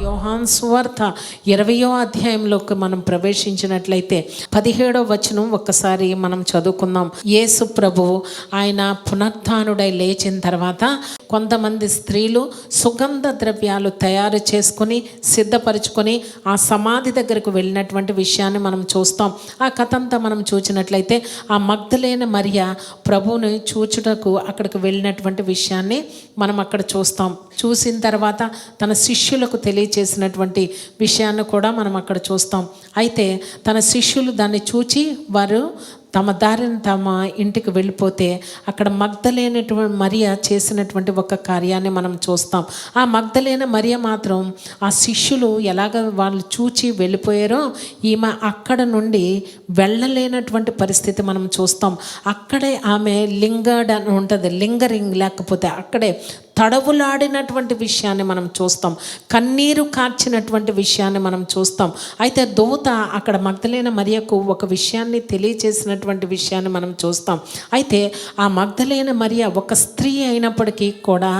యోహాను సువార్త 20వ అధ్యాయంలోకి మనం ప్రవేశించినట్లయితే 17వ వచనం ఒక్కసారి మనం చదువుకుందాం. యేసు ప్రభువు ఆయన పునరుత్థానుడై లేచిన తర్వాత కొంతమంది స్త్రీలు సుగంధ ద్రవ్యాలు తయారు చేసుకొని సిద్ధపరచుకొని ఆ సమాధి దగ్గరకు వెళ్ళినటువంటి విషయాన్ని మనం చూస్తాం. ఆ కథ అంతా మనం చూసినట్లయితే ఆ మగ్దలేన మరియ ప్రభువుని చూచుటకు అక్కడికి వెళ్ళినటువంటి విషయాన్ని మనం అక్కడ చూస్తాం. చూసిన తర్వాత తన శిష్యులకు తెలియచేసినటువంటి విషయాన్ని కూడా మనం అక్కడ చూస్తాం. అయితే తన శిష్యులు దాన్ని చూచి వారు తమ దారిని తమ ఇంటికి వెళ్ళిపోతే అక్కడ మగ్దలేనటువంటి మరియ చేసినటువంటి ఒక కార్యాన్ని మనం చూస్తాం. ఆ మగ్దలేన మరియ మాత్రం ఆ శిష్యులు ఎలాగ వాళ్ళు చూచి వెళ్ళిపోయారో ఈమె అక్కడ నుండి వెళ్ళలేనటువంటి పరిస్థితి మనం చూస్తాం. అక్కడే ఆమె లింగర్డ్ అని ఉంటుంది, లింగరింగ్ లేకపోతే అక్కడే తడవులాడినటువంటి విషయాన్ని మనం చూస్తాం. కన్నీరు కార్చినటువంటి విషయాన్ని మనం చూస్తాం. అయితే దూత అక్కడ మగ్దలేన మరియకు ఒక విషయాన్ని తెలియచేసినటువంటి విషయాన్ని మనం చూస్తాం. అయితే ఆ మగ్దలేన మరియ ఒక స్త్రీ అయినప్పటికీ కూడా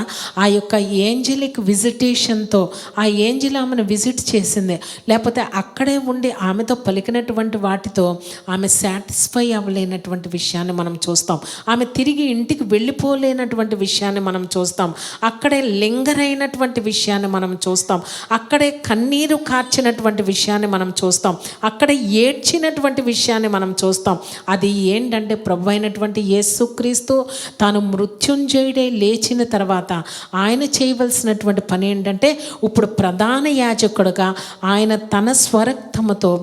ఆ యొక్క ఏంజలిక్ విజిటేషన్తో ఆ ఏంజిల్ ఆమెను విజిట్ చేసింది, లేకపోతే అక్కడే ఉండి ఆమెతో పలికినటువంటి వాటితో ఆమె సాటిస్ఫై అవ్వలేనటువంటి విషయాన్ని మనం చూస్తాం. ఆమె తిరిగి ఇంటికి వెళ్ళిపోలేనటువంటి విషయాన్ని మనం చూస్తాం. అక్కడే లింగరైనటువంటి విషయాన్ని మనం చూస్తాం. అక్కడే కన్నీరు కార్చినటువంటి విషయాన్ని మనం చూస్తాం. అక్కడే ఏడ్చినటువంటి విషయాన్ని మనం చూస్తాం. అది ఏంటంటే ప్రభు అయినటువంటి యేసుక్రీస్తు తాను మృత్యుంజయుడై లేచిన తర్వాత ఆయన చేయవలసినటువంటి పని ఏంటంటే ఇప్పుడు ప్రధాన యాజకుడుగా ఆయన తన స్వరక్తముతో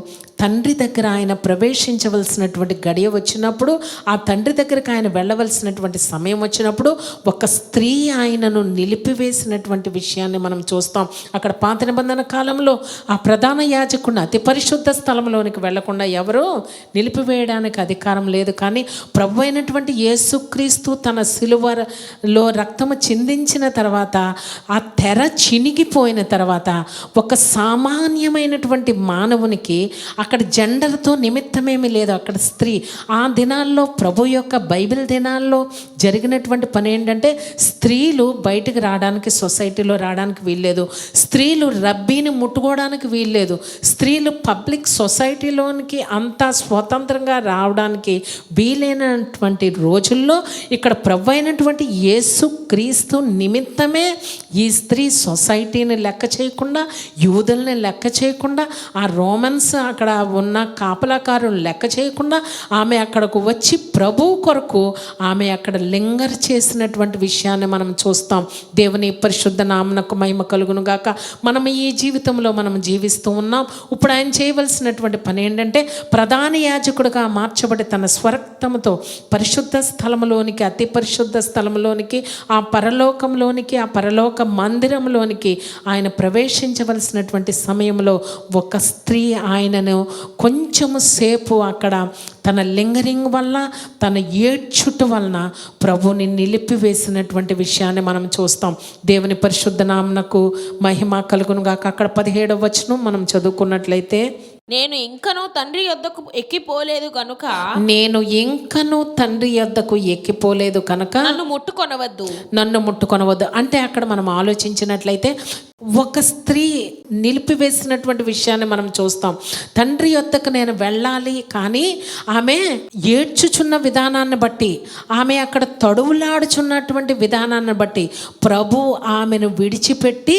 తండ్రి దగ్గర ఆయన ప్రవేశించవలసినటువంటి గడియ వచ్చినప్పుడు, ఆ తండ్రి దగ్గరికి ఆయన వెళ్ళవలసినటువంటి సమయం వచ్చినప్పుడు ఒక స్త్రీ ఆయనను నిలిపివేసినటువంటి విషయాన్ని మనం చూస్తాం. అక్కడ పాత నిబంధన కాలంలో ఆ ప్రధాన యాజకుడిని అతి పరిశుద్ధ స్థలంలోనికి వెళ్లకుండా ఎవరూ నిలిపివేయడానికి అధికారం లేదు. కానీ ప్రభు అయినటువంటి యేసుక్రీస్తు తన సిలువలో రక్తము చిందించిన తర్వాత ఆ తెర చినిగిపోయిన తర్వాత ఒక సామాన్యమైనటువంటి మానవునికి అక్కడ జెండర్తో నిమిత్తమేమీ లేదు. అక్కడ స్త్రీ ఆ దినాల్లో ప్రభు యొక్క బైబిల్ దినాల్లో జరిగినటువంటి పని ఏంటంటే స్త్రీలు బయటికి రావడానికి, సొసైటీలో రావడానికి వీల్లేదు. స్త్రీలు రబ్బీని ముట్టుకోవడానికి వీల్లేదు. స్త్రీలు పబ్లిక్ సొసైటీలోనికి అంతా స్వతంత్రంగా రావడానికి వీలైనటువంటి రోజుల్లో ఇక్కడ ప్రభు అయినటువంటి యేసు క్రీస్తు నిమిత్తమే ఈ స్త్రీ సొసైటీని లెక్క చేయకుండా, యూదుల్ని లెక్క చేయకుండా, ఆ రోమన్స్ అక్కడ ఉన్న కాపలాకారులను లెక్క చేయకుండా ఆమె అక్కడకు వచ్చి ప్రభు కొరకు ఆమె అక్కడ లింగర్ చేసినటువంటి విషయాన్ని మనం చూస్తాం. దేవుని పరిశుద్ధ నామమునకు మహిమ కలుగును గాక. మనం ఈ జీవితంలో మనం జీవిస్తూ ఉన్నాం. ఇప్పుడు ఆయన చేయవలసినటువంటి పని ఏంటంటే ప్రధాన యాజకుడిగా మార్చబడి తన స్వరక్తముతో పరిశుద్ధ స్థలంలోనికి, అతి పరిశుద్ధ స్థలంలోనికి, ఆ పరలోకంలోనికి, ఆ పరలోక మందిరంలోనికి ఆయన ప్రవేశించవలసినటువంటి సమయంలో ఒక స్త్రీ ఆయనను కొంచెము సేపు అక్కడ తన లింగరింగ్ వల్ల, తన ఏడ్చుట వలన ప్రభుని నిలిపివేసినటువంటి విషయాన్ని మనం చూస్తాం. దేవుని పరిశుద్ధ నామమునకు మహిమ కలుగును గాక. అక్కడ 17వ వచనం మనం చదువుకున్నట్లయితే, నేను ఇంకనూ తండ్రి యొద్దకు ఎక్కిపోలేదు కనుక నన్ను ముట్టుకొనవద్దు అంటే అక్కడ మనం ఆలోచించినట్లయితే ఒక స్త్రీ నిలిపివేసినటువంటి విషయాన్ని మనం చూస్తాం. తండ్రి యొద్దకు నేను వెళ్ళాలి, కానీ ఆమె ఏడ్చుచున్న విధానాన్ని బట్టి, ఆమె అక్కడ తడువులాడుచున్నటువంటి విధానాన్ని బట్టి ప్రభు ఆమెను విడిచిపెట్టి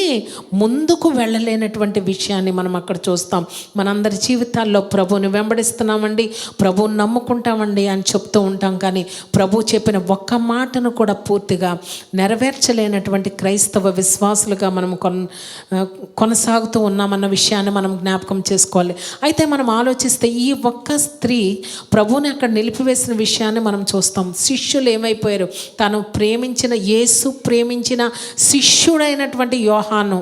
ముందుకు వెళ్ళలేనటువంటి విషయాన్ని మనం అక్కడ చూస్తాం. మనందరి జీవితాల్లో ప్రభువుని వెంబడిస్తున్నామండి, ప్రభువుని నమ్ముకుంటామండి అని చెప్తూ ఉంటాం, కానీ ప్రభు చెప్పిన ఒక్క మాటను కూడా పూర్తిగా నెరవేర్చలేనటువంటి క్రైస్తవ విశ్వాసులుగా మనం కొనసాగుతూ ఉన్నామన్న విషయాన్ని మనం జ్ఞాపకం చేసుకోవాలి. అయితే మనం ఆలోచిస్తే ఈ ఒక్క స్త్రీ ప్రభువుని అక్కడ నిలిపివేసిన విషయాన్ని మనం చూస్తాం. శిష్యులు ఏమైపోయారు? తను ప్రేమించిన యేసు ప్రేమించిన శిష్యుడైనటువంటి యోహాను,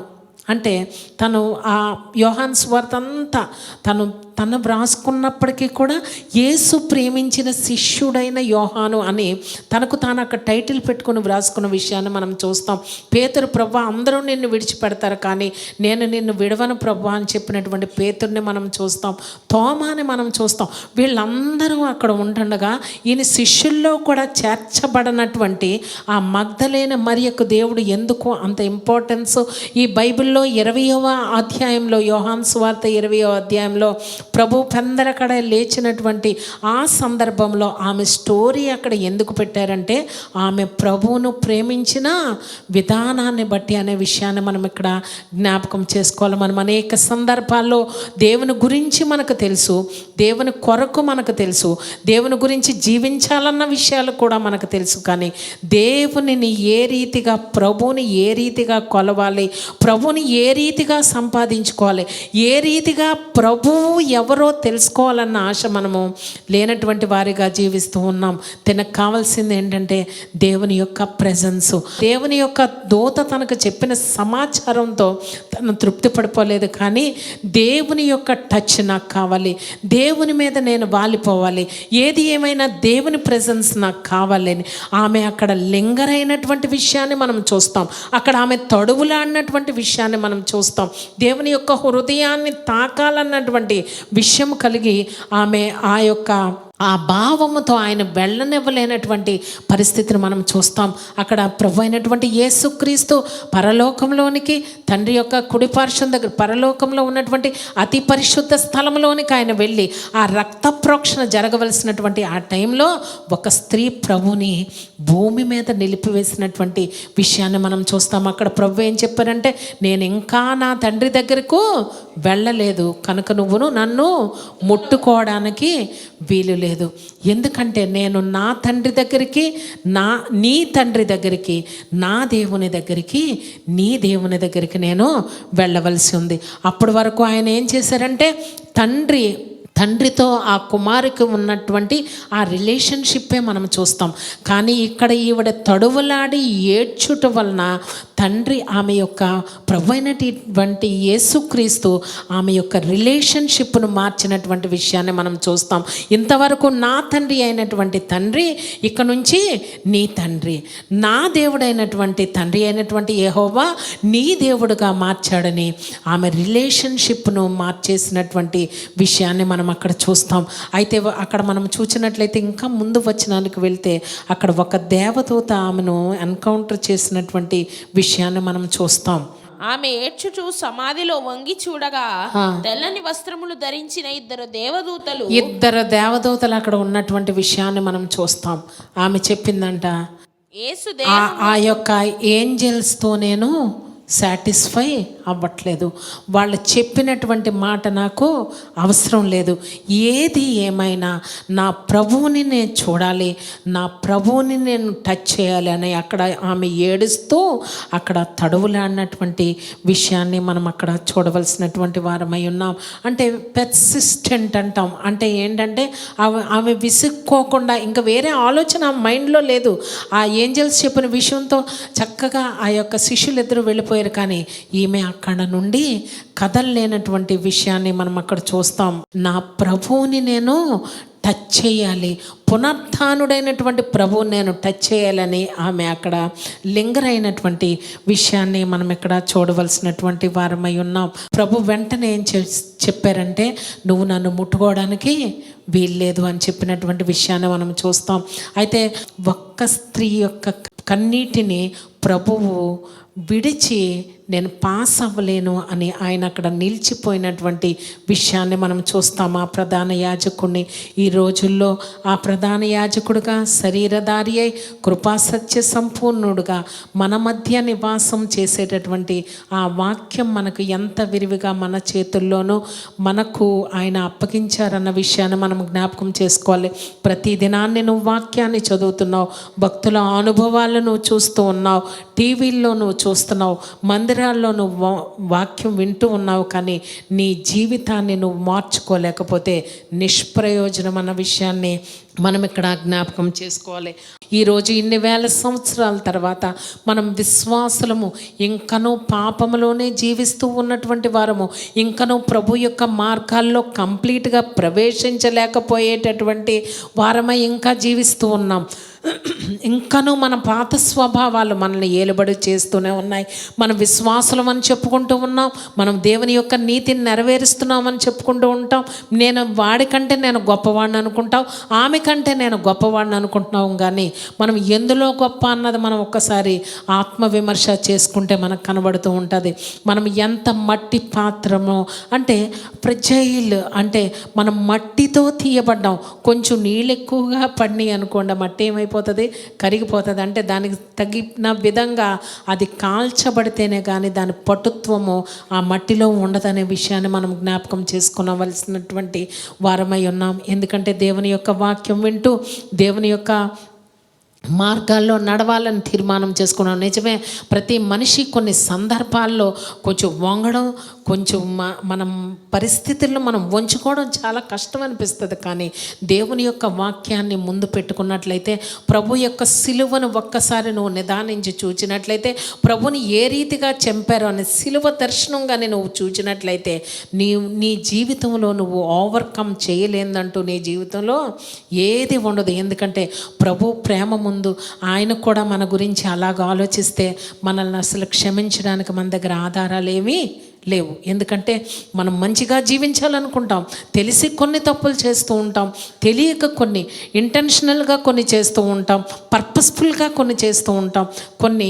అంటే తను ఆ యోహాను సువార్త అంతా తను తను వ్రాసుకున్నప్పటికీ కూడా యేసు ప్రేమించిన శిష్యుడైన యోహాను అని తనకు తాను అక్కడ టైటిల్ పెట్టుకుని వ్రాసుకున్న విషయాన్ని మనం చూస్తాం. పేతురు, ప్రభువా అందరూ నిన్ను విడిచిపెడతారు కానీ నేను నిన్ను విడవను ప్రభువా అని చెప్పినటువంటి పేతుర్ని మనం చూస్తాం. తోమాని మనం చూస్తాం. వీళ్ళందరూ అక్కడ ఉంటుండగా ఈయన శిష్యుల్లో కూడా చేర్చబడినటువంటి ఆ మగ్దలేన మరియకు దేవుడు ఎందుకు అంత ఇంపార్టెన్స్ ఈ బైబిల్లో 20వ అధ్యాయంలో, యోహాను సువార్త 20వ అధ్యాయంలో ప్రభు పెందలకడ లేచినటువంటి ఆ సందర్భంలో ఆమె స్టోరీ అక్కడ ఎందుకు పెట్టారంటే ఆమె ప్రభువును ప్రేమించిన విధానాన్ని బట్టి అనే విషయాన్ని మనం ఇక్కడ జ్ఞాపకం చేసుకోవాలి. మనం అనేక సందర్భాల్లో దేవుని గురించి మనకు తెలుసు, దేవుని కొరకు మనకు తెలుసు, దేవుని గురించి జీవించాలన్న విషయాలు కూడా మనకు తెలుసు. కానీ దేవునిని ఏ రీతిగా, ప్రభువుని ఏ రీతిగా కొలవాలి, ప్రభువుని ఏ రీతిగా సంపాదించుకోవాలి, ఏ రీతిగా ప్రభువు ఎవరో తెలుసుకోవాలన్న ఆశ మనము లేనటువంటి వారిగా జీవిస్తూ ఉన్నాం. తనకు కావాల్సింది ఏంటంటే దేవుని యొక్క ప్రెజెన్సు. దేవుని యొక్క దూత తనకు చెప్పిన సమాచారంతో తను తృప్తి పడిపోలేదు, కానీ దేవుని యొక్క టచ్ నాకు కావాలి, దేవుని మీద నేను వాలిపోవాలి, ఏది ఏమైనా దేవుని ప్రెజెన్స్ నాకు కావాలని ఆమె అక్కడ లింగరైనటువంటి విషయాన్ని మనం చూస్తాం. అక్కడ ఆమె తడువులాడినటువంటి విషయాన్ని మనం చూస్తాం. దేవుని యొక్క హృదయాన్ని తాకాలన్నటువంటి విషయం కలిగి ఆమె ఆ భావముతో ఆయన వెళ్ళనివ్వలేనటువంటి పరిస్థితిని మనం చూస్తాం. అక్కడ ప్రభు అయినటువంటి యేసుక్రీస్తు పరలోకంలోనికి, తండ్రి యొక్క కుడిపార్శ్వం దగ్గర పరలోకంలో ఉన్నటువంటి అతి పరిశుద్ధ స్థలంలోనికి ఆయన వెళ్ళి ఆ రక్త ప్రోక్షణ జరగవలసినటువంటి ఆ టైంలో ఒక స్త్రీ ప్రభుని భూమి మీద నిలిపివేసినటువంటి విషయాన్ని మనం చూస్తాం. అక్కడ ప్రభు ఏం చెప్పారంటే, నేను ఇంకా నా తండ్రి దగ్గరకు వెళ్ళలేదు కనుక నువ్వును నన్ను ముట్టుకోవడానికి వీలు లేదు. ఎందుకంటే నేను నా తండ్రి దగ్గరికి, నీ తండ్రి దగ్గరికి, నా దేవుని దగ్గరికి, నీ దేవుని దగ్గరికి నేను వెళ్ళవలసి ఉంది. అప్పటి వరకు ఆయన ఏం చేశారంటే తండ్రితో ఆ కుమారుకి ఉన్నటువంటి ఆ రిలేషన్షిప్పే మనం చూస్తాం. కానీ ఇక్కడ ఈవిడ తడువులాడి ఏడ్చుట వలన తండ్రి ఆమె యొక్క ప్రభు అయినటువంటి యేసుక్రీస్తు ఆమె యొక్క రిలేషన్షిప్ను మార్చినటువంటి విషయాన్ని మనం చూస్తాం. ఇంతవరకు నా తండ్రి అయినటువంటి తండ్రి ఇక నుంచి నీ తండ్రి, నా దేవుడైనటువంటి తండ్రి అయినటువంటి యెహోవా నీ దేవుడుగా మార్చాడని ఆమె రిలేషన్షిప్ను మార్చేసినటువంటి విషయాన్ని మనం అక్కడ చూస్తాం. అయితే అక్కడ మనం చూసినట్లయితే ఇంకా ముందు వచనానికి వెళ్తే అక్కడ ఒక దేవదూత ఆమెను ఎన్కౌంటర్ చేసినటువంటి విషయాన్ని మనం చూస్తాం. ఆమె ఏడ్చుచు సమాధిలో వంగి చూడగా తెల్లని వస్త్రములు ధరించిన ఇద్దరు దేవదూతలు అక్కడ ఉన్నటువంటి విషయాన్ని మనం చూస్తాం. ఆమె చెప్పిందంట, ఆ యొక్క ఏంజెల్స్తో నేను సాటిస్ఫై అవ్వట్లేదు, వాళ్ళు చెప్పినటువంటి మాట నాకు అవసరం లేదు, ఏది ఏమైనా నా ప్రభువుని నేను చూడాలి, నా ప్రభువుని నేను టచ్ చేయాలి అని అక్కడ ఆమె ఏడుస్తూ అక్కడ తడువులాడినటువంటి విషయాన్ని మనం అక్కడ చూడవలసినటువంటి వారమై ఉన్నాం. అంటే పెర్సిస్టెంట్ అంటాం. అంటే ఏంటంటే ఆమె విసుక్కోకుండా ఇంకా వేరే ఆలోచన మైండ్లో లేదు. ఆ ఏంజల్స్ చెప్పిన విషయంతో చక్కగా ఆ యొక్క శిష్యులిద్దరూ వెళ్ళిపోయారు. కానీ ఈమె అక్కడ నుండి కదలలేనటువంటి విషయాన్ని మనం అక్కడ చూస్తాం. నా ప్రభువుని నేను టచ్ చేయాలి, పునరుత్థానుడైనటువంటి ప్రభువుని నేను టచ్ చేయాలని ఆమె అక్కడ లింగరైనటువంటి విషయాన్ని మనం ఇక్కడ చూడవలసినటువంటి వారమై ఉన్నాం. ప్రభు వెంటనే ఏం చెప్పారంటే, నువ్వు నన్ను ముట్టుకోవడానికి వీల్లేదు అని చెప్పినటువంటి విషయాన్ని మనం చూస్తాం. అయితే ఒక్క స్త్రీ యొక్క కన్నీటిని ప్రభువు విడిచి నేను పాస్ అవ్వలేను అని ఆయన అక్కడ నిలిచిపోయినటువంటి విషయాన్ని మనం చూస్తాం. ఆ ప్రధాన యాజకుడిని ఈ రోజుల్లో ఆ ప్రధాన యాజకుడుగా శరీరధారి అయి కృపాసత్య సంపూర్ణుడుగా మన మధ్య నివాసం చేసేటటువంటి ఆ వాక్యం మనకు ఎంత విరివిగా మన చేతుల్లోనూ మనకు ఆయన అప్పగించారన్న విషయాన్ని మనం జ్ఞాపకం చేసుకోవాలి. ప్రతి దినాన్ని నువ్వు వాక్యాన్ని చదువుతున్నావు, భక్తుల అనుభవాలను చూస్తూ ఉన్నావు, టీవీల్లో నువ్వు చూస్తున్నావు, మందిరాల్లో నువ్వు వాక్యం వింటూ ఉన్నావు, కానీ నీ జీవితాన్ని నువ్వు మార్చుకోలేకపోతే నిష్ప్రయోజనం అన్న విషయాన్ని మనం ఇక్కడ జ్ఞాపకం చేసుకోవాలి. ఈరోజు ఇన్ని వేల సంవత్సరాల తర్వాత మనం విశ్వాసులము ఇంకనూ పాపములోనే జీవిస్తూ ఉన్నటువంటి వారము, ఇంకనూ ప్రభు యొక్క మార్గాల్లో కంప్లీట్గా ప్రవేశించలేకపోయేటటువంటి వారమై ఇంకా జీవిస్తూ ఉన్నాం. ఇంకనూ మన పాత స్వభావాలు మనల్ని ఏలుబడి చేస్తూనే ఉన్నాయి. మనం విశ్వాసులం అని చెప్పుకుంటూ ఉన్నాం, మనం దేవుని యొక్క నీతిని నెరవేరుస్తున్నామని చెప్పుకుంటూ ఉంటాం. నేను వాడికంటే నేను గొప్పవాడిని అనుకుంటాం, ఆమె కంటే నేను గొప్పవాడిని అనుకుంటున్నాం. కానీ మనం ఎందులో గొప్ప అన్నది మనం ఒక్కసారి ఆత్మవిమర్శ చేసుకుంటే మనకు కనబడుతూ ఉంటుంది. మనం ఎంత మట్టి పాత్రమో, అంటే ఫ్రెజైల్, అంటే మనం మట్టితో తీయబడ్డాం. కొంచెం నీళ్ళు ఎక్కువగా పడినాయి అనుకోండి, మట్టి ఏమైపోతుంది, కరిగిపోతుంది. అంటే దానికి తగిన విధంగా అది కాల్చబడితేనే కానీ దాని పటుత్వము ఆ మట్టిలో ఉండదనే విషయాన్ని మనం జ్ఞాపకం చేసుకునవలసినటువంటి వారమై ఉన్నాం. ఎందుకంటే దేవుని యొక్క వాక్యం వింటూ దేవుని యొక్క మార్గాల్లో నడవాలని తీర్మానం చేసుకున్నాం. నిజమే, ప్రతి మనిషి కొన్ని సందర్భాల్లో కొంచెం వంగడం, కొంచెం మనం పరిస్థితుల్లో మనం వంచుకోవడం చాలా కష్టం అనిపిస్తుంది. కానీ దేవుని యొక్క వాక్యాన్ని ముందు పెట్టుకున్నట్లయితే, ప్రభు యొక్క సిలువను ఒక్కసారి నువ్వు నిదానించి చూచినట్లయితే, ప్రభుని ఏ రీతిగా చంపారో అని సిలువ దర్శనంగానే నువ్వు చూచినట్లయితే, నీ జీవితంలో నువ్వు ఓవర్కమ్ చేయలేదంటూ నీ జీవితంలో ఏది ఉండదు. ఎందుకంటే ప్రభు ప్రేమ ముందు ఆయన కూడా మన గురించి అలాగ ఆలోచిస్తే మనల్ని అసలు క్షమించడానికి మన దగ్గర ఆధారాలు ఏమీ లేవు. ఎందుకంటే మనం మంచిగా జీవించాలనుకుంటాం, తెలిసి కొన్ని తప్పులు చేస్తూ ఉంటాం, తెలియక కొన్ని, ఇంటెన్షనల్గా కొన్ని చేస్తూ ఉంటాం, పర్పస్ఫుల్గా కొన్ని చేస్తూ ఉంటాం, కొన్ని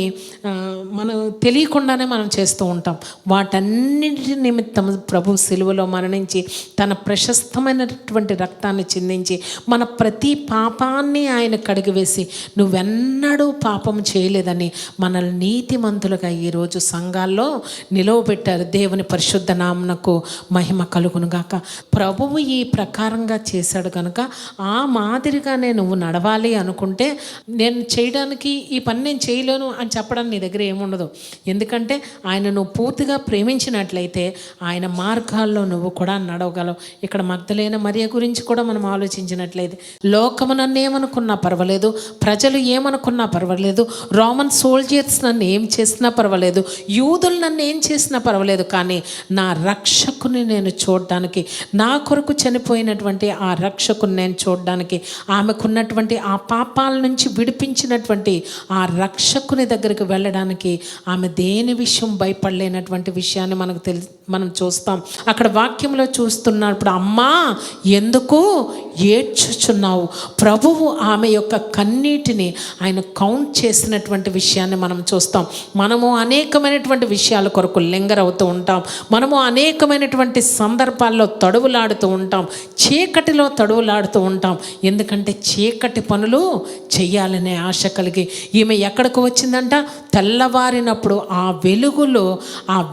మనం తెలియకుండానే మనం చేస్తూ ఉంటాం. వాటన్నిటి నిమిత్తం ప్రభు సిలువలో మరణించి తన ప్రశస్తమైనటువంటి రక్తాన్ని చిందించి మన ప్రతి పాపాన్ని ఆయన కడిగివేసి నువ్వెన్నడూ పాపం చేయలేదని మనల్ని నీతిమంతులుగా ఈరోజు సంఘాల్లో నిలవబెట్టారు. దేవుని పరిశుద్ధ నామమునకు మహిమ కలుగును గాక. ప్రభువు ఈ ప్రకారంగా చేశాడు కనుక ఆ మాదిరిగానే నువ్వు నడవాలి అనుకుంటే, నేను చేయడానికి ఈ పని నేను చేయలేను అని చెప్పడానికి నీ దగ్గర ఏముండదు. ఎందుకంటే ఆయన నువ్వు పూర్తిగా ప్రేమించినట్లయితే ఆయన మార్గాల్లో నువ్వు కూడా నడవగలవు. ఇక్కడ మగ్దలేన మరియ గురించి కూడా మనం ఆలోచించినట్లయితే, లోకము నన్ను ఏమనుకున్నా పర్వాలేదు, ప్రజలు ఏమనుకున్నా పర్వాలేదు, రోమన్ సోల్జర్స్ నన్ను ఏం చేసినా పర్వాలేదు, యూదులు నన్ను ఏం చేసినా పర్వాలేదు, కానీ నా రక్షకుని నేను చూడడానికి, నా కొరకు చనిపోయినటువంటి ఆ రక్షకుని నేను చూడడానికి, ఆమెకున్నటువంటి ఆ పాపాల నుంచి విడిపించినటువంటి ఆ రక్షకుని దగ్గరికి వెళ్ళడానికి ఆమె దేని విషయం భయపడలేనటువంటి విషయాన్ని మనం చూస్తాం. అక్కడ వాక్యంలో చూస్తున్నప్పుడు, అమ్మా ఎందుకు ఏడ్చుచున్నావు, ప్రభువు ఆమె యొక్క కన్నీటిని ఆయన కౌంట్ చేసినటువంటి విషయాన్ని మనం చూస్తాం. మనము అనేకమైనటువంటి విషయాల కొరకు లింగరవుతూ ఉంటాం, మనము అనేకమైనటువంటి సందర్భాల్లో తడువులాడుతూ ఉంటాం, చీకటిలో తడువులాడుతూ ఉంటాం. ఎందుకంటే చీకటి పనులు చెయ్యాలనే ఆశ కలిగి ఈమె ఎక్కడికి వచ్చిందంట, తెల్లవారినప్పుడు ఆ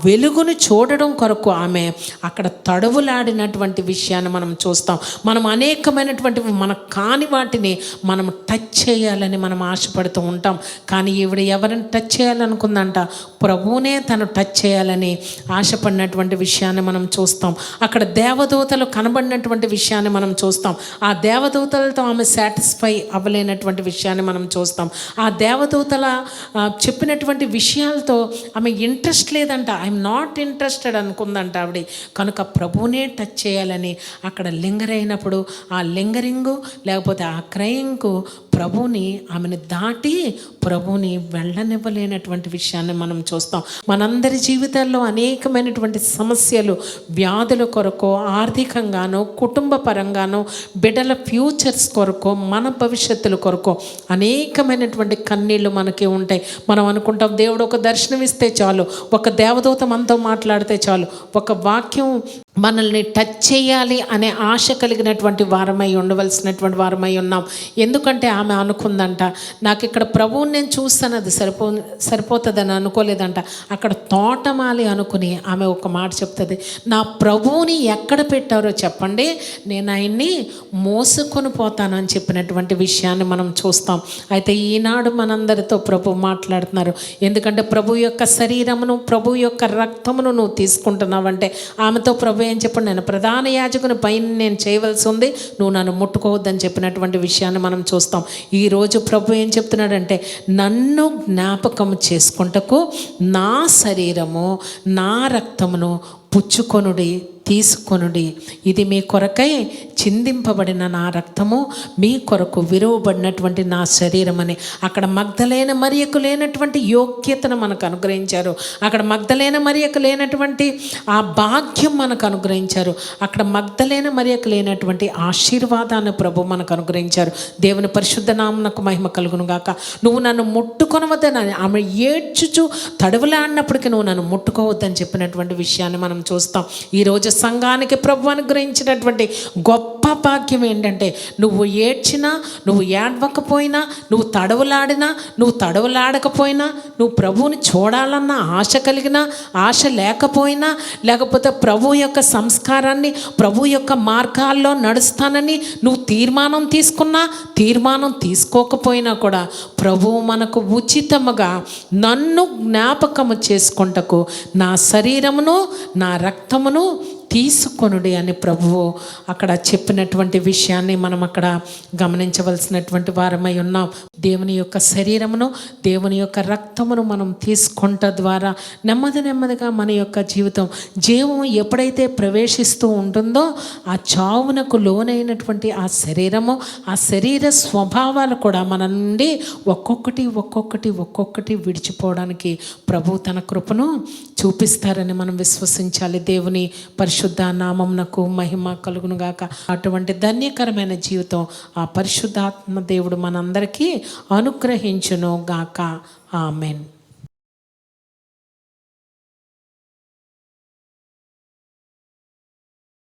వెలుగును చూడడం కొరకు ఆమె అక్కడ తడువులాడినటువంటి విషయాన్ని మనం చూస్తాం. మనం అనేకమైనటువంటి మన కాని వాటిని మనం టచ్ చేయాలని మనం ఆశపడుతూ ఉంటాం. కానీ ఈవిడ ఎవరిని టచ్ చేయాలనుకుందంట, ప్రభువునే తను టచ్ చేయాలని ఆశపడినటువంటి విషయాన్ని మనం చూస్తాం. అక్కడ దేవదూతలు కనబడినటువంటి విషయాన్ని మనం చూస్తాం. ఆ దేవదూతలతో ఆమె సాటిస్ఫై అవ్వలేనటువంటి విషయాన్ని మనం చూస్తాం. ఆ దేవదూతల చెప్పినటువంటి విషయాలతో ఆమె ఇంట్రెస్ట్ లేదంట, ఐఎమ్ నాట్ ఇంట్రెస్టెడ్ అనుకుందంట ఆవిడ. కనుక ప్రభువునే టచ్ చేయాలని అక్కడ లింగర్ అయినప్పుడు ఆ లింగరింగు లేకపోతే ఆ క్రయింగ్కు ప్రభువుని ఆమెను దాటి ప్రభువుని వెళ్ళనివ్వలేనటువంటి విషయాన్ని మనం చూస్తాం. మనందరి జీవితాల్లో అనేకమైనటువంటి సమస్యలు, వ్యాధుల కొరకు, ఆర్థికంగానో కుటుంబ పరంగానో, బిడ్డల ఫ్యూచర్స్ కొరకు, మన భవిష్యత్తుల కొరకు అనేకమైనటువంటి కన్నీళ్ళు మనకి ఉంటాయి. మనం అనుకుంటాం దేవుడు ఒక దర్శనం ఇస్తే చాలు, ఒక దేవదూత మనతో మాట్లాడితే చాలు, ఒక వాక్యం మనల్ని టచ్ చేయాలి అనే ఆశ కలిగినటువంటి వారమై ఉండవలసినటువంటి వారమై ఉన్నాం. ఎందుకంటే ఆమె అనుకుందంట, నాకు ఇక్కడ ప్రభువుని నేను చూస్తాను, అది సరిపోతుందని అనుకోలేదంట. అక్కడ తోటమాలి అనుకుని ఆమె ఒక మాట చెప్తుంది, నా ప్రభువుని ఎక్కడ పెట్టారో చెప్పండి, నేను ఆయన్ని మోసుకొని పోతాను అని చెప్పినటువంటి విషయాన్ని మనం చూస్తాం. అయితే ఈనాడు మనందరితో ప్రభు మాట్లాడుతున్నారు. ఎందుకంటే ప్రభు యొక్క శరీరమును, ప్రభు యొక్క రక్తమును నువ్వు తీసుకుంటున్నావంటే ఆమెతో ప్రభు ఏం చెప్పండి, నేను ప్రధాన యాజకుని పైన నేను చేయవలసి ఉంది, నువ్వు నన్ను ముట్టుకోవద్దని చెప్పినటువంటి విషయాన్ని మనం చూస్తాం. ఈరోజు ప్రభు ఏం చెప్తున్నాడంటే, నన్ను జ్ఞాపకం చేసుకుంటకు నా శరీరము, నా రక్తమును పుచ్చుకొనుడి, తీసుకొనుడి, ఇది మీ కొరకై చిందింపబడిన నా రక్తము, మీ కొరకు విరువబడినటువంటి నా శరీరం అని. అక్కడ మగ్దలేన మరియకు లేనటువంటి యోగ్యతను మనకు అనుగ్రహించారు. అక్కడ మగ్దలేన మరియకు లేనటువంటి ఆ భాగ్యం మనకు అనుగ్రహించారు. అక్కడ మగ్దలేన మరియకు లేనటువంటి ఆశీర్వాదాన్ని ప్రభు మనకు అనుగ్రహించారు. దేవుని పరిశుద్ధ నామమునకు మహిమ కలుగును గాక. నువ్వు నన్ను ముట్టుకొనవద్దని ఆమె ఏడ్చుచు తడవలాడినప్పటికీ నువ్వు నన్ను ముట్టుకోవద్దని చెప్పినటువంటి విషయాన్ని మనం చూస్తాం. ఈరోజు సంఘానికి ప్రభు అనుగ్రహించినటువంటి గొప్ప భాగ్యం ఏంటంటే, నువ్వు ఏడ్చినా, నువ్వు ఏడవకపోయినా, నువ్వు తడవలాడినా, నువ్వు తడవలాడకపోయినా, నువ్వు ప్రభువుని చూడాలన్న ఆశ కలిగినా, ఆశ లేకపోయినా, లేకపోతే ప్రభు యొక్క సంస్కారాన్ని, ప్రభు యొక్క మార్గాల్లో నడుస్తానని నువ్వు తీర్మానం తీసుకున్నా, తీర్మానం తీసుకోకపోయినా కూడా ప్రభువు మనకు ఉచితముగా నన్ను జ్ఞాపకము చేసుకొనుటకు నా శరీరమును, నా రక్తమును తీసుకొనుడి అని ప్రభువు అక్కడ చెప్పినటువంటి విషయాన్ని మనం అక్కడ గమనించవలసినటువంటి వారమై ఉన్నాం. దేవుని యొక్క శరీరమును, దేవుని యొక్క రక్తమును మనం తీసుకొనుట ద్వారా నెమ్మదిగా మన యొక్క జీవం ఎప్పుడైతే ప్రవేశిస్తూ ఉంటుందో, ఆ చావునకు లోనైనటువంటి ఆ శరీరము, ఆ శరీర స్వభావాలు కూడా మన నుండి ఒక్కొక్కటి విడిచిపోవడానికి ప్రభు తన కృపను చూపిస్తారని మనం విశ్వసించాలి. దేవుని పరిశుద్ధ నామమునకు మహిమ కలుగును గాక. అటువంటి ధన్యకరమైన జీవితం ఆ పరిశుద్ధాత్మ దేవుడు మనందరికీ అనుగ్రహించును గాక. ఆమెన్.